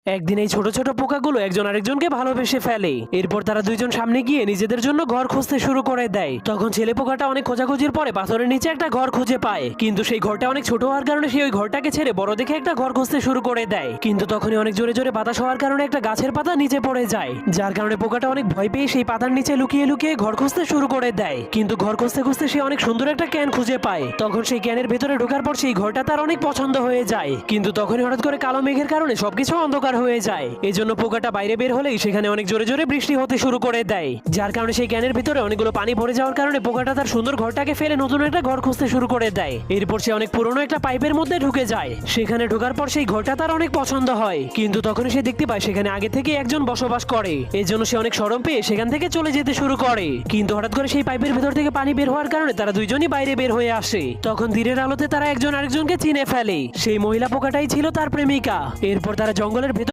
একদিন এই ছোট ছোট পোকাগুলো একজন আরেকজনকে ভালোবেসে ফেলে। এরপর তারা দুইজন সামনে গিয়ে নিজেদের জন্য ঘর খুঁজতে শুরু করে দেয়। তখন ছেলে পোকাটা অনেক খোঁজাখুঁজির পরে পাথরের নিচে একটা ঘর খুঁজে পায়, কিন্তু সেই ঘরটা অনেক ছোট হওয়ার কারণে সে ওই ঘরটাকে ছেড়ে বড় দেখে একটা ঘর খুঁজতে শুরু করে দেয়। কিন্তু তখনই অনেক জোরে জোরে বাতাস হওয়ার কারণে একটা গাছের পাতা নিচে পড়ে যায়, যার কারণে পোকাটা অনেক ভয় পেয়ে সেই পাতার নিচে লুকিয়ে লুকিয়ে ঘর খুঁজতে শুরু করে দেয়। কিন্তু ঘর খুঁজতে খুঁজতে সে অনেক সুন্দর একটা ক্যান খুঁজে পায়। তখন সেই ক্যানের ভেতরে ঢোকার পর সেই ঘরটা তার অনেক পছন্দ হয়ে যায়। কিন্তু তখনই হঠাৎ করে কালো মেঘের কারণে সবকিছু অন্ধকার হয়ে যায়। এজন্য পোকাটা বাইরে বের হলেই সেখানে অনেক জোরে জোরে বৃষ্টি হতে শুরু করে দেয়, যার কারণে সেই ক্যানের ভিতরে অনেকগুলো পানি ভরে যাওয়ার কারণে পোকাটা তার সুন্দর ঘরটাকে ফেলে নতুন একটা ঘর খুঁজতে শুরু করে দেয়। এরপর সে অনেক পুরনো একটা পাইপের মধ্যে ঢুকে যায়। সেখানে ঢোকার পর সেই ঘরটা তার অনেক পছন্দ হয়, কিন্তু তখনই সে দেখতে পায় সেখানে আগে থেকে একজন বসবাস করে। এজন্য সে অনেক শরম পেয়ে সেখান থেকে চলে যেতে শুরু করে। কিন্তু হঠাৎ করে সেই পাইপের ভিতর থেকে পানি বের হওয়ার কারণে তারা দুইজনই বাইরে বের হয়ে আসে। তখন দিনের আলোতে তারা একজন আরেকজনকে চিনে ফেলে। সেই মহিলা পোকাটাই ছিল তার প্রেমিকা। এরপর তারা জঙ্গলের